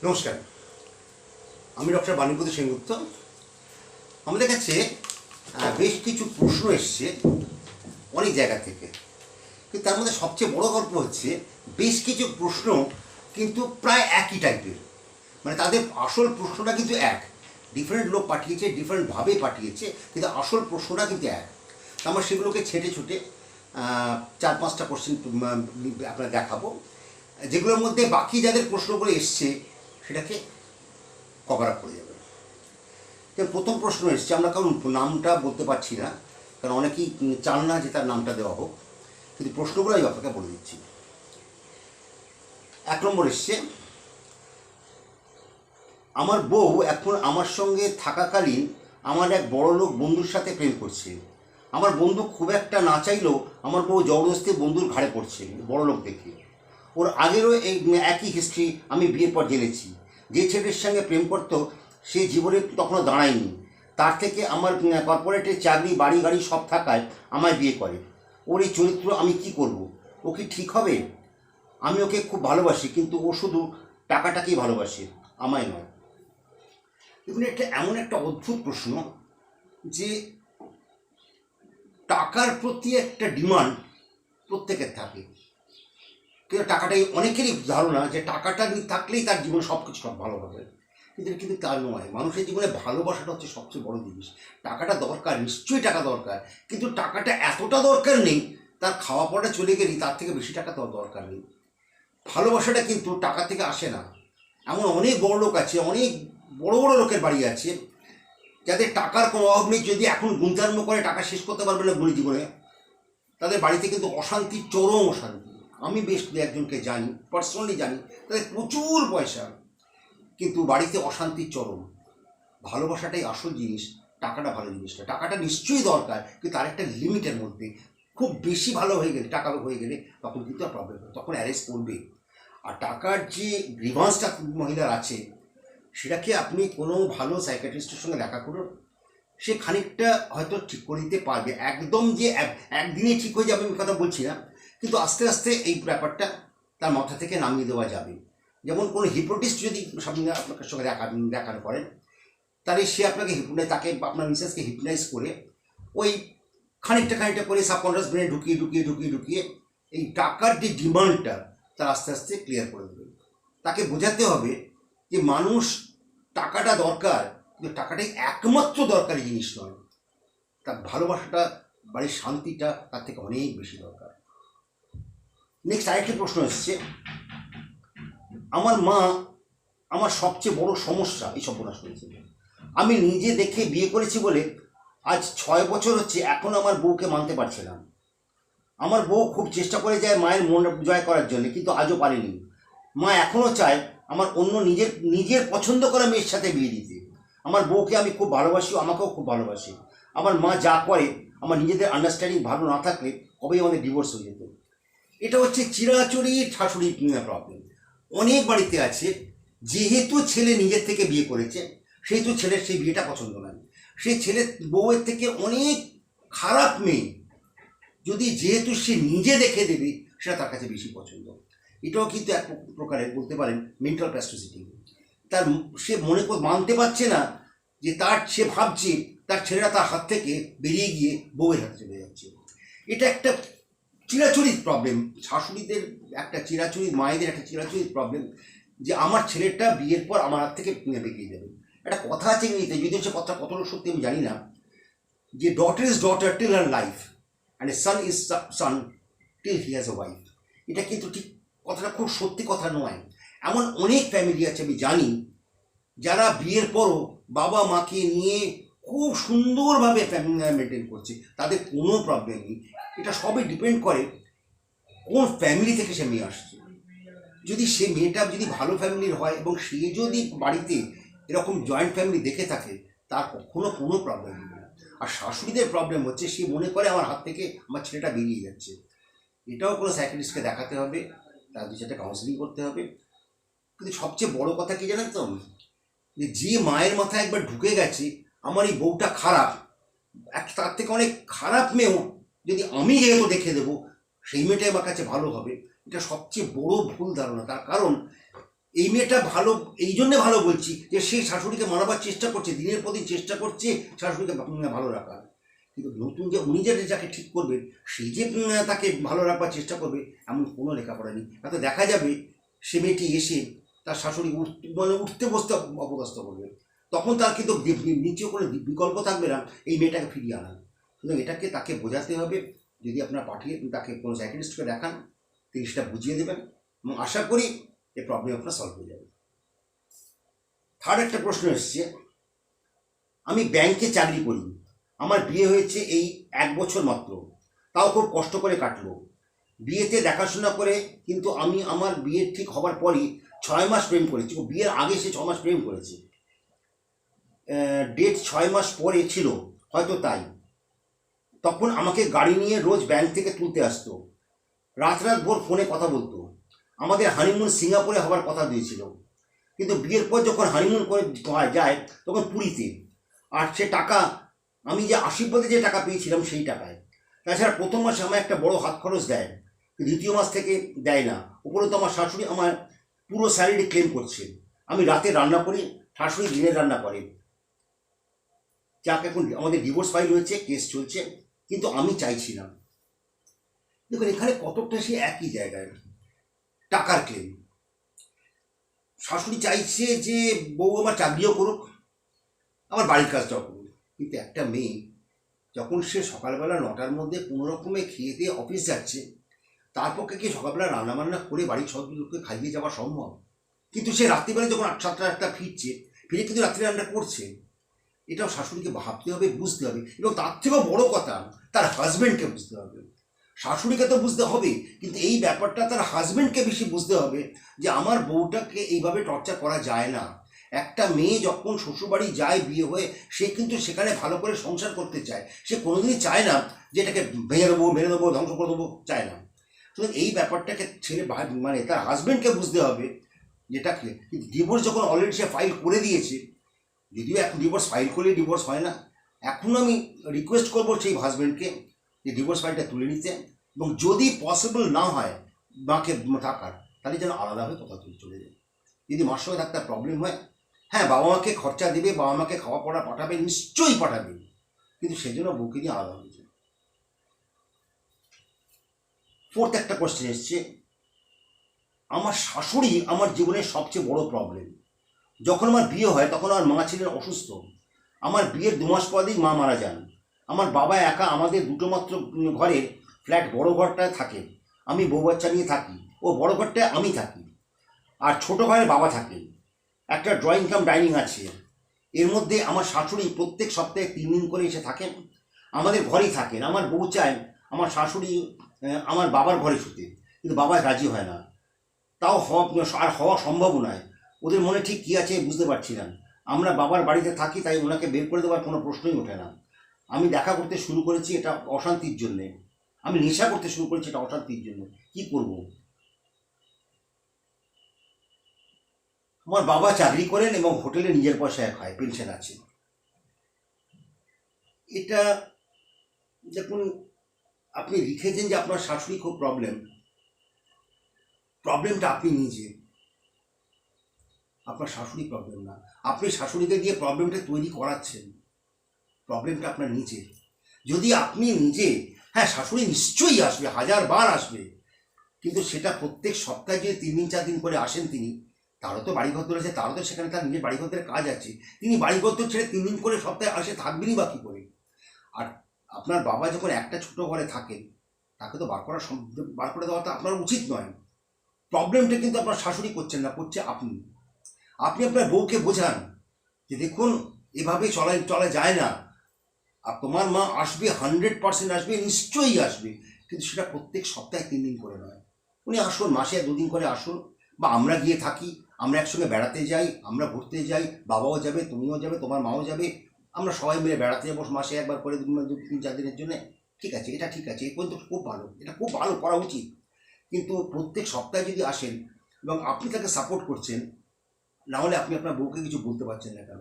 নমস্কার, আমি ডক্টর বাণীপতি সেনগুপ্ত। আমাদের কাছে বেশ কিছু প্রশ্ন এসছে অনেক জায়গা থেকে, কিন্তু তার মধ্যে সবচেয়ে বড় গল্প হচ্ছে বেশ কিছু প্রশ্ন কিন্তু প্রায় একই টাইপের, মানে তাদের আসল প্রশ্নটা কিন্তু এক, ডিফারেন্ট লোক পাঠিয়েছে, ডিফারেন্টভাবে পাঠিয়েছে, কিন্তু আসল প্রশ্নটা কিন্তু এক। আমরা সেগুলোকে ছেটে ছুটে 4-5টা কোশ্চেন আপনার দেখাবো, যেগুলোর মধ্যে বাকি যাদের প্রশ্নগুলো এসছে সেটাকে কভার আপ করে যাবে। প্রথম প্রশ্ন এসছে, আমরা কারণ নামটা বলতে পারছি না, কারণ অনেকেই চান না যে তার নামটা দেওয়া হোক, কিন্তু প্রশ্নগুলো আমি আপনাকে বলে দিচ্ছি। 1 নম্বর এসছে, আমার বউ এখন আমার সঙ্গে থাকাকালীন আমার এক বড়লোক বন্ধুর সাথে প্রেম করছে। আমার বন্ধু খুব একটা না চাইলেও আমার বউ জবরদস্তি বন্ধুর ঘাড়ে পড়ছে বড়লোক দেখে। ওর আগেরও এই একই হিস্ট্রি আমি বিয়ের পর জেনেছি। যে ছেলের সঙ্গে প্রেম করতো সে জীবনে তখনও দাঁড়ায়নি, তার থেকে আমার কর্পোরেটের চাকরি, বাড়ি গাড়ি সব থাকায় আমায় বিয়ে করে। ওর এই চরিত্র আমি কি করব? ও কি ঠিক হবে? আমি ওকে খুব ভালোবাসি, কিন্তু ও শুধু টাকাটাকেই ভালোবাসে, আমায় নয়। দেখুন, এটা এমন একটা অদ্ভুত প্রশ্ন যে টাকার প্রতি একটা ডিমান্ড প্রত্যেকের থাকে, কিন্তু টাকাটাই অনেকেরই ধারণা যে টাকাটা থাকলেই তার জীবনে সব কিছু সব ভালো হবে, কিন্তু তার নয়। মানুষের জীবনে ভালোবাসাটা হচ্ছে সবচেয়ে বড় জিনিস। টাকাটা দরকার, নিশ্চয়ই টাকা দরকার, কিন্তু টাকাটা এতটা দরকার নেই তার খাওয়া পড়া চলে গেলেই তার থেকে বেশি টাকা তো দরকার নেই। ভালোবাসাটা কিন্তু টাকা থেকে আসে না। এমন অনেক বড় লোক আছে, অনেক বড় বড় লোকের বাড়ি আছে যাদের টাকার কোনো অভাব নেই, যদি এখন গুণধর্ম করে টাকা শেষ করতে পারবে না বুড়ি জীবনে, তাদের বাড়িতে কিন্তু অশান্তি, চরম অশান্তি। আমি বেশ একজনকে জানি, পার্সোনালি জানি, তাদের প্রচুর পয়সা, কিন্তু বাড়িতে অশান্তির চরম। ভালোবাসাটাই আসল জিনিস, টাকাটা ভালো জিনিস না। টাকাটা নিশ্চয়ই দরকার, কিন্তু তার একটা লিমিটের মধ্যে। খুব বেশি ভালো হয়ে গেলে, টাকা হয়ে গেলে তখন কিন্তু আর প্রবলেম হবে, তখন অ্যারেস্ট করবে। আর টাকার যে গ্রিভান্সটা মহিলার আছে, সেটাকে আপনি কোনো ভালো সাইকিয়াট্রিস্টের সঙ্গে দেখা করুন, সে খানিকটা হয়তো ঠিক করে দিতে পারবে। একদম যে একদিনে ঠিক হয়ে যাবে আমি কথা বলছি না, কিন্তু আস্তে আস্তে এই ব্যাপারটা তার মাথা থেকে নামিয়ে দেওয়া যাবে। যেমন কোনো হিপনোটিস্ট যদি সামনে আপনার সঙ্গে দেখানো করেন, তাহলে সে আপনাকে তাকে আপনার মিসেসকে হিপনাইজ করে ওই খানিকটা করে সাবকনশাস ব্রেনে ঢুকিয়ে এই টাকার যে ডিমান্ডটা তার আস্তে আস্তে ক্লিয়ার করে দেবে। তাকে বোঝাতে হবে যে মানুষ টাকাটা দরকার, কিন্তু টাকাটাই একমাত্র দরকারি জিনিস নয়। তার ভালোবাসাটা, বাড়ির শান্তিটা তার থেকে অনেক বেশি দরকার। নেক্সট আরেকটি প্রশ্ন এসছে, আমার মা আমার সবচেয়ে বড় সমস্যা এই সর্বনাশ করেছে। আমি নিজে দেখে বিয়ে করেছি বলে আজ 6 বছর হচ্ছে, এখন আমার বউকে মানতে পারছে না। আমার বউ খুব চেষ্টা করে যায় মায়ের মন জয় করার জন্য, কিন্তু আজও পারেনি। মা এখনও চায় আমার অন্য নিজের পছন্দ করা মেয়ের সাথে বিয়ে দিতে। আমার বউকে আমি খুব ভালোবাসি, আমাকেও খুব ভালোবাসি। আমার মা যা করে, আমার নিজেদের আন্ডারস্ট্যান্ডিং ভালো না থাকলে কবেই আমাদের ডিভোর্স হয়ে যেত। এটা হচ্ছে চিরাচরিত শাশুড়ি প্রবলেম। অনেক বাড়িতে আছে, যেহেতু ছেলে নিজের থেকে বিয়ে করেছে, সেহেতু ছেলের সেই বিয়েটা পছন্দ নয়। সেই ছেলে বউয়ের থেকে অনেক খারাপ মেয়ে যদি যেহেতু সে নিজে দেখে দেবে, সেটা তার কাছে বেশি পছন্দ। এটাও কিন্তু এক প্রকারের বলতে পারেন মেন্টাল প্লাস্টিসিটি। তার সে মানতে পারছে না যে সে ভাবছে তার ছেলেরা তার হাত থেকে বেরিয়ে গিয়ে বউয়ের হাতে চলে যাচ্ছে। এটা একটা চিরাচরিত প্রবলেম, শাশুড়িদের একটা চিরাচরিত, মায়েদের একটা চিরাচরিত প্রবলেম, যে আমার ছেলেটা বিয়ের পর আমার হাত থেকে বেরিয়ে যাবে। একটা কথা আছে ইংরেজিতে, যদিও সে কথা কতটা সত্যি আমি জানি না, যে daughter is daughter till her life and a son is son till he has a wife. এটা কিন্তু ঠিক কথাটা খুব সত্যি কথা নয়। এমন অনেক ফ্যামিলি আছে আমি জানি, যারা বিয়ের পরও বাবা মাকে নিয়ে খুব সুন্দরভাবে ফ্যামিলি মেনটেন করছে, তাদের কোনো প্রবলেম নেই। এটা সবই ডিপেন্ড করে কোন ফ্যামিলি থেকে সে মেয়ে আসছে। যদি সে মেয়েটা যদি ভালো ফ্যামিলির হয় এবং সে যদি বাড়িতে এরকম জয়েন্ট ফ্যামিলি দেখে থাকে, তার কখনো কোনো প্রবলেম নেই। আর শাশুড়িদের প্রবলেম হচ্ছে সে মনে করে আমার হাত থেকে আমার ছেলেটা বেরিয়ে যাচ্ছে। এটাও কোনো সাইকিয়াট্রিস্টকে দেখাতে হবে, তার দু চারটে কাউন্সিলিং করতে হবে। কিন্তু সবচেয়ে বড় কথা কি জানেন তো, যে মায়ের মাথায় একবার ঢুকে গেছে আমার এই বউটা খারাপ, তার থেকে অনেক খারাপ মেয়েও যদি আমি যেহেতু দেখে দেবো সেই মেয়েটাই আমার কাছে ভালো হবে, এটা সবচেয়ে বড় ভুল ধারণা। তার কারণ এই মেয়েটা ভালো, এই জন্যে ভালো বলছি যে সে শাশুড়িকে মানাবার চেষ্টা করছে, দিনের পর দিন চেষ্টা করছে শাশুড়িকে ভালো রাখার। কিন্তু নতুন যে উনি যে যাকে ঠিক করবেন সেই যে তাকে ভালো রাখবার চেষ্টা করবে এমন কোনো লেখাপড়া নেই। হয়তো দেখা যাবে সে মেয়েটি এসে তার শাশুড়ি উঠতে বসতে অপদস্থ করবে, তখন তার কিন্তু নিচে কোনো বিকল্প থাকবে না এই মেয়েটাকে ফিরিয়ে আনা। সুতরাং এটাকে তাকে বোঝাতে হবে। যদি আপনারা পাঠিয়ে তাকে কোনো সাইকিয়াট্রিস্টকে দেখান, তিনি সেটা বুঝিয়ে দেবেন এবং আশা করি এই প্রবলেম আপনার সলভ হয়ে যাবে। থার্ড একটা প্রশ্ন এসছে, আমি ব্যাংকে চাকরি করি, আমার বিয়ে হয়েছে এই 1 বছর মাত্র, তাও খুব কষ্ট করে কাটলো। বিয়েতে দেখাশোনা করে, কিন্তু আমি আমার বিয়ের ঠিক হবার পরই 6 মাস প্রেম করেছি। ও বিয়ের আগে সে 6 মাস প্রেম করেছে, ডেট 6 মাস পরে ছিল হয়তো তাই। তখন আমাকে গাড়ি নিয়ে রোজ ব্যাংক থেকে তুলতে আসতো, রাত ভোর ফোনে কথা বলতো। আমাদের হানিমুন সিঙ্গাপুরে হওয়ার কথা দিয়েছিল, কিন্তু বিয়ের পর যখন হানিমুন করে যায় তখন পুরীতে। আর সে টাকা আমি যে আশীর্বাদে যে টাকা পেয়েছিলাম সেই টাকায়। তাছাড়া প্রথম মাসে আমার একটা বড় হাত খরচ দেয়, দ্বিতীয় মাস থেকে দেয় না। উপরে তো আমার শাশুড়ি আমার পুরো স্যালারি ক্লেম করছে। আমি রাতে রান্না করি, শাশুড়ি দিনের রান্না করে। যাকে এখন আমাদের ডিভোর্স ফাইল হয়েছে, কেস চলছে, কিন্তু আমি চাইছি না। দেখুন এখানে কতকটা সে একই জায়গায় টাকার ক্লেম। শাশুড়ি চাইছে যে বউ আমার চাকরিও করুক, আমার বাড়ির কাজটাও করুক, কিন্তু একটা মেয়ে যখন সে সকালবেলা 9টার মধ্যে কোনো রকমে খেয়ে দিয়ে অফিস যাচ্ছে, তার পক্ষে কি সকালবেলা রান্নাবান্না করে বাড়ির সব লোককে খাইয়ে যাওয়া সম্ভব? কিন্তু সে রাত্রিবেলা যখন 8-7টা ফিরছে, ফিরে কিন্তু রাত্রি রান্না করছে। এটাও শাশুড়িকে ভাবতে হবে, বুঝতে হবে, এবং তার থেকেও বড় কথা তার হাজব্যান্ডকে বুঝতে হবে। শাশুড়িকে তো বুঝতে হবে, কিন্তু এই ব্যাপারটা তার হাজব্যান্ডকে বেশি বুঝতে হবে যে আমার বউটাকে এইভাবে টর্চার করা যায় না। একটা মেয়ে যখন শ্বশুরবাড়ি যায় বিয়ে হয়ে, সে কিন্তু সেখানে ভালো করে সংসার করতে চায়। সে কোনোদিনই চায় না যে এটাকে ভেঙে দেবো, মেরে দেবো, ধ্বংস করে দেবো, চায় না। সুতরাং এই ব্যাপারটাকে ছেলে মানে তার হাজব্যান্ডকে বুঝতে হবে যেটাকে। কিন্তু ডিভোর্স যখন অলরেডি সে ফাইল করে দিয়েছে, যদিও এখন ডিভোর্স ফাইল করলে ডিভোর্স হয় না, এখন আমি রিকোয়েস্ট করবো সেই হাজব্যান্ডকে যে ডিভোর্স ফাইলটা তুলে নিতে, এবং যদি পসিবল না হয় মাকে থাকার, তাহলে যেন আলাদা হয়ে কোথাও তুলে চলে যায়। যদি মার সঙ্গে থাকতে প্রবলেম হয়, হ্যাঁ বাবা মাকে খরচা দেবে, বাবা মাকে খাওয়া পড়া পাঠাবে, নিশ্চয়ই পাঠাবে, কিন্তু সেই জন্য বউকে নিয়ে আলাদা হয়ে যায়। ফোর্থ একটা কোশ্চেন এসছে, আমার শাশুড়ি আমার জীবনের সবচেয়ে বড় প্রবলেম। যখন আমার বিয়ে হয় তখন আমার মা ছিলেন অসুস্থ। আমার বিয়ের 2 মাস পরেই মা মারা যান। আমার বাবা একা আমাদের দুটো মাত্র ঘরের ফ্ল্যাট বড় ঘরটায় থাকে, আমি বউ বাচ্চা নিয়ে থাকি, ও বড় ঘরটায় আমি থাকি, আর ছোট ঘরে বাবা থাকে। একটা ড্রয়িং কাম ডাইনিং আছে। এর মধ্যে আমার শাশুড়ি প্রত্যেক সপ্তাহে 3 দিন করে এসে থাকেন, আমাদের ঘরেই থাকেন। আমার বউ চায় আমার শাশুড়ি আমার বাবার ঘরে শুতে, কিন্তু বাবা রাজি হয় না। তাও হওয়া সম্ভব নয়। ওদের মনে ঠিক কী আছে বুঝতে পারছি না। আমরা বাবার বাড়িতে থাকি, তাই ওনাকে বের করে দেওয়ার কোনো প্রশ্নই ওঠে না। আমি দেখা করতে শুরু করেছি এটা অশান্তির জন্যে, আমি নেশা করতে শুরু করেছি এটা অশান্তির জন্য। কি করব? আমার বাবা চাকরি করেন এবং হোটেলে নিজের পয়সায় খায়, পেনশন আছে। এটা দেখুন, আপনি লিখেছেন যে আপনার শাশুড়ি খুব প্রবলেমটা আপনি নিজে, আপনার শাশুড়ি প্রবলেম না। আপনি শাশুড়িকে দিয়ে প্রবলেমটা তৈরি করাচ্ছেন, প্রবলেমটা আপনার নিজে। যদি আপনি নিজে, হ্যাঁ শাশুড়ি নিশ্চয়ই আসবে, 1000বার আসবে, কিন্তু সেটা প্রত্যেক সপ্তাহে যদি 3 দিন 4 দিন করে আসেন তিনি, তারও তো বাড়িঘর আছে, তারও তো সেখানে তার নিজের বাড়িঘরের কাজ আছে। তিনি বাড়িঘর ছেড়ে 3 দিন করে সপ্তাহে আসে থাকবেনই বা কী করে? আর আপনার বাবা যখন একটা ছোট ঘরে থাকেন, তাকে তো বার করে দেওয়াটা আপনার উচিত নয়। প্রবলেমটা কিন্তু আপনার শাশুড়ি করছেন না, করছে আপনি। আপনি আপনার বউকে বোঝান যে দেখুন এভাবে চলা যায় না, আর তোমার মা আসবে, 100% আসবে, নিশ্চয়ই আসবে, কিন্তু সেটা প্রত্যেক সপ্তাহে 3 দিন করে নয়। উনি আসুন, মাসে 2 দিন করে আসুন, বা আমরা গিয়ে থাকি, আমরা একসঙ্গে বেড়াতে যাই, আমরা ঘুরতে যাই, বাবাও যাবে, তুমিও যাবে, তোমার মাও যাবে, আমরা সবাই মিলে বেড়াতে যাবো মাসে একবার করে 2-3-4 দিনের জন্য। ঠিক আছে, এটা ঠিক আছে, এই পর্যন্ত খুব ভালো, এটা খুব ভালো করা উচিত। কিন্তু প্রত্যেক সপ্তাহে যদি আসেন এবং আপনি তাকে সাপোর্ট করছেন, না হলে আপনি আপনার বউকে কিছু বলতে পারছেন না কেন?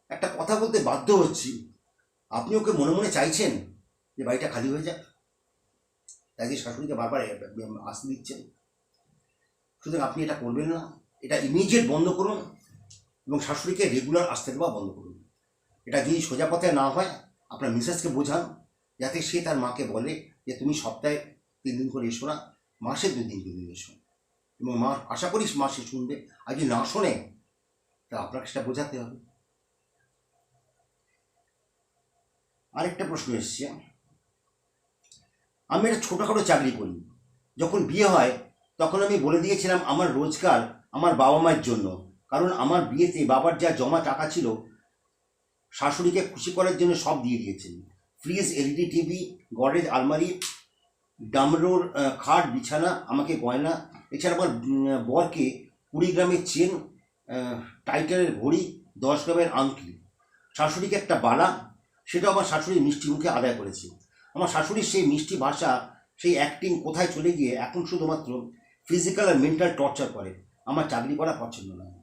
একটা কথা বলতে বাধ্য হচ্ছি, আপনি ওকে মনে মনে চাইছেন যে বাড়িটা খালি হয়ে যাক, তাই যে শাশুড়িকে বারবার আসতে দিচ্ছেন। সুতরাং আপনি এটা করবেন না। এটা ইমিডিয়েট বন্ধ করুন এবং শাশুড়িকে রেগুলার আসতে দেওয়া বন্ধ করুন। এটা যদি সোজা পথে না হয় আপনার মিসেসকে বোঝান, যাতে সে তার মাকে বলে যে তুমি সপ্তাহে 3 দিন করে এসো না, মাসে 2 দিন 2 দিন এসো। এবং মা আশা করি মা সে শুনবে। আর যদি না শোনে তাহলে আপনাকে সেটা বোঝাতে হবে। আরেকটা প্রশ্ন এসছে, আমি একটা ছোটোখাটো চাকরি করি। যখন বিয়ে হয় তখন আমি বলে দিয়েছিলাম আমার রোজগার আমার বাবা মায়ের জন্য, কারণ আমার বিয়েতে বাবার যা জমা টাকা ছিল শাশুড়িকে খুশি করার জন্য সব দিয়ে দিয়েছেন। ফ্রিজ, এলইডি টিভি, গডরেজ আলমারি, ডামরোর খাট, বিছানা, আমাকে গয়না, এছাড়া আমার বরকে 20 গ্রামের চেন, টাইটানের ঘড়ি, 10 গ্রামের আংটি, শাশুড়িকে একটা বালা, সেটা আমার শাশুড়ি মিষ্টি মুখে আদায় করেছে। আমার শাশুড়ির সেই মিষ্টি ভাষা, সেই অ্যাক্টিং কোথায় চলে গিয়ে এখন শুধুমাত্র ফিজিক্যাল আর মেন্টাল টর্চার করে। আমার চাকরি করা পছন্দ নয়।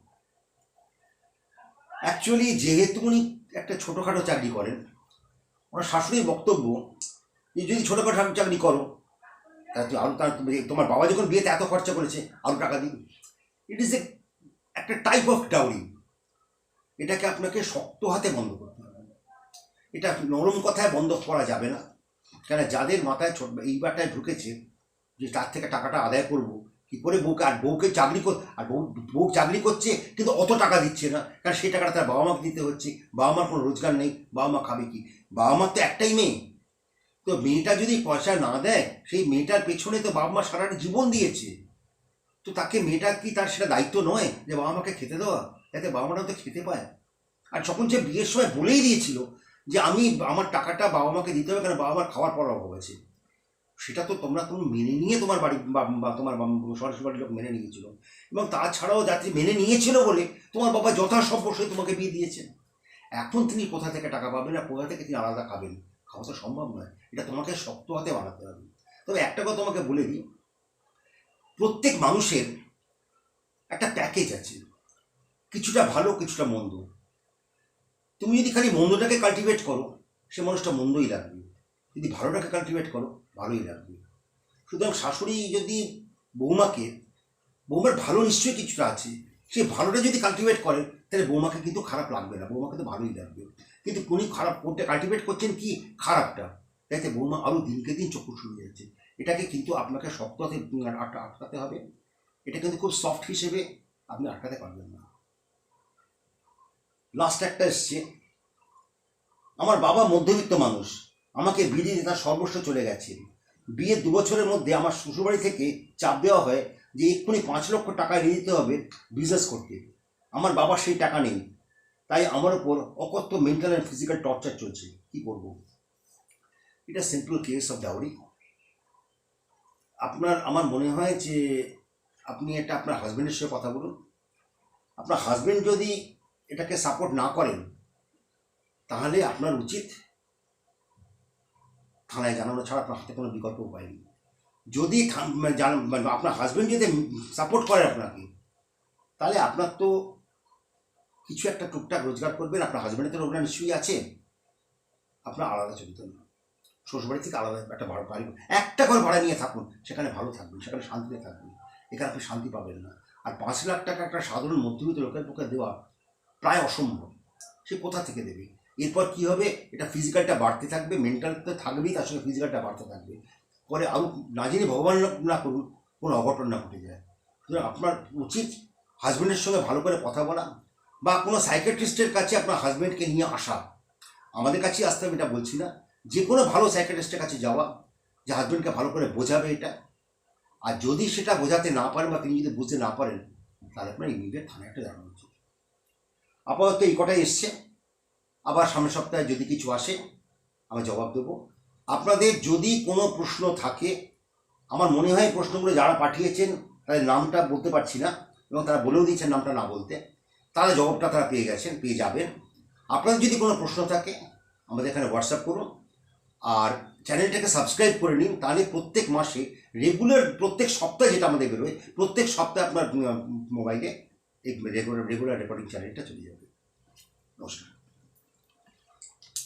অ্যাকচুয়ালি যেহেতু উনি একটা ছোটোখাটো চাকরি করেন, ওনার শাশুড়ির বক্তব্য যে যদি ছোটোখাটো চাকরি করো তাহলে আরও তোমার বাবা যখন বিয়েতে এত খরচা করেছে আরও টাকা দিন। ইট ইজ একটা টাইপ অফ ডাউরি। এটাকে আপনাকে শক্ত হাতে বন্ধ করতে হবে। এটা নরম কথায় বন্ধ করা যাবে না। কেন যাদের মাথায় এই বাটায় ঢুকেছে যে তার থেকে টাকাটা আদায় করব কী করে, বউকে আর বউকে চাকরি আর বউ চাকরি করছে কিন্তু অত টাকা দিচ্ছে না, কারণ সেই টাকাটা তার বাবা মাকে দিতে হচ্ছে। বাবা মার কোনো রোজগার নেই, বাবা মা খাবে কি? বাবা মার তো একটাই মেয়ে। তো মেয়েটা যদি পয়সা না দেয়, সেই মেয়েটার পেছনে তো বাবা মা সারাটা জীবন দিয়েছে। তো তাকে মেয়েটা কি তার সেটা দায়িত্ব নয় যে বাবা মাকে খেতে দেওয়া, যাতে বাবা মারা তো খেতে পায়? আর যখন যে বিয়ের সময় বলেই দিয়েছিল যে আমি আমার টাকাটা বাবা মাকে দিতে হবে, কারণ বাবা মার খাওয়ার পর অভাব আছে, সেটা তো তুমি মেনে নিয়ে তোমার বাড়ি বা তোমার সরাসরি বাড়ির লোক মেনে নিয়েছিল। এবং তাছাড়াও যাত্রী মেনে নিয়েছিল বলে তোমার বাবা যথাসম্ভব সে তোমাকে বিয়ে দিয়েছেন। এখন তিনি কোথা থেকে টাকা পাবেন আর কোথা থেকে তিনি আলাদা খাবেন, খাওয়া তো সম্ভব নয়। এটা তোমাকে শক্ত হাতে বানাতে হবে। তবে একটা কথা তোমাকে বলে দিই, প্রত্যেক মানুষের একটা প্যাকেজ আছে, কিছুটা ভালো কিছুটা মন্দ। তুমি যদি খালি মন্দটাকে কাল্টিভেট করো সে মানুষটা মন্দই লাগবে, যদি ভালোটাকে কাল্টিভেট করো ভালোই লাগবে। সুতরাং শাশুড়ি যদি বৌমার ভালো নিশ্চয়ই কিছুটা আছে, সে ভালোটা যদি কাল্টিভেট করেন তাহলে বৌমাকে কিন্তু খারাপ লাগবে না, বৌমাকে তো ভালোই লাগবে। কিন্তু উনি খারাপ করতে কাল্টিভেট করছেন কি খারাপটা, তাইতে বৌমা আরও দিনকে দিন চক্ষু শুরু যাচ্ছে। এটাকে কিন্তু আপনাকে শক্ত হাতে আটকাতে হবে। এটা কিন্তু খুব সফট হিসেবে আপনি আটকাতে পারবেন না। লাস্ট একটা এসছে, আমার বাবা মধ্যবিত্ত মানুষ, আমাকে বিয়ে দিয়ে তার সর্বস্ব চলে গেছে। বিয়ের 2 বছরের মধ্যে আমার শ্বশুরবাড়ি থেকে চাপ দেওয়া হয় যে এক্ষুনি 5 লক্ষ টাকা নিয়ে দিতে হবে বিজনেস করতে। আমার বাবার সেই টাকা নেই, তাই আমার ওপর অকথ্য মেন্টাল অ্যান্ড ফিজিক্যাল টর্চার চলছে। কি করব? এটা সিম্পল কেস অফ ডাউরি। আমার মনে হয় যে আপনি এটা আপনার হাজব্যান্ডের সঙ্গে কথা বলুন। আপনার হাজব্যান্ড যদি এটাকে সাপোর্ট না করেন তাহলে আপনার উচিত থানায় জানানো ছাড়া আপনার হাতে কোনো বিকল্প উপায় নেই। যদি আপনার হাজব্যান্ড যদি সাপোর্ট করে আপনাকে, তাহলে আপনার তো কিছু একটা টুকটাক রোজগার করবেন, আপনার হাজব্যান্ডের তো রোজগার নিশ্চয়ই আছে, আপনার আলাদা চলতে না। শ্বশুরবাড়ি থেকে আলাদা একটা বাড়ি, একটা ঘর ভাড়া নিয়ে থাকুন, সেখানে ভালো থাকবেন, সেখানে শান্তিতে থাকবেন। এখানে আপনি শান্তি পাবেন না। আর 5 লাখ টাকা একটা সাধারণ মধ্যবিত্ত লোকের পক্ষে দেওয়া প্রায় অসম্ভব। সে কোথা থেকে দেবে? এরপর কি হবে? এটা ফিজিক্যালটা বাড়তে থাকবে, মেন্টাল তো থাকবেই, তার সঙ্গে ফিজিক্যালটা বাড়তে থাকবে। পরে আরও না জেনে ভগবান না করুন কোনো অঘটন না ঘটে যায়। সুতরাং আপনার উচিত হাজব্যান্ডের সঙ্গে ভালো করে কথা বলা, বা কোনো সাইকিয়াট্রিস্টের কাছে আপনার হাজব্যান্ডকে নিয়ে আসা। আমাদের কাছেই আসতে হবে এটা বলছি না, যে কোনো ভালো সাইকিয়াট্রিস্টের কাছে যাওয়া, যে হাজব্যান্ডকে ভালো করে বোঝাবে এটা। আর যদি সেটা বোঝাতে না পারেন বা তিনি যদি বুঝতে না পারেন, তাহলে আপনার ইমিডিয়েট থানায় একটা জানানো উচিত। আপাতত এই কটাই এসছে। আবার সামনের সপ্তাহে যদি কিছু আসে আমি জবাব দেবো। আপনাদের যদি কোনো প্রশ্ন থাকে, আমার মনে হয় প্রশ্নগুলো যারা পাঠিয়েছেন তাদের নামটা বলতে পারছি না, এবং তারা বলেও দিয়েছেন নামটা না বলতে, তারা জবাবটা তারা পেয়ে যাবেন। আপনাদের যদি কোনো প্রশ্ন থাকে আমাদের এখানে হোয়াটসঅ্যাপ করুন, আর চ্যানেলটাকে সাবস্ক্রাইব করে নিন, তাহলে প্রত্যেক মাসে প্রত্যেক সপ্তাহে যেটা আমাদের বেরোয়, প্রত্যেক সপ্তাহে আপনার মোবাইলে এই রেগুলার রেকর্ডিং চ্যানেলটা চলে যাবে। নমস্কার।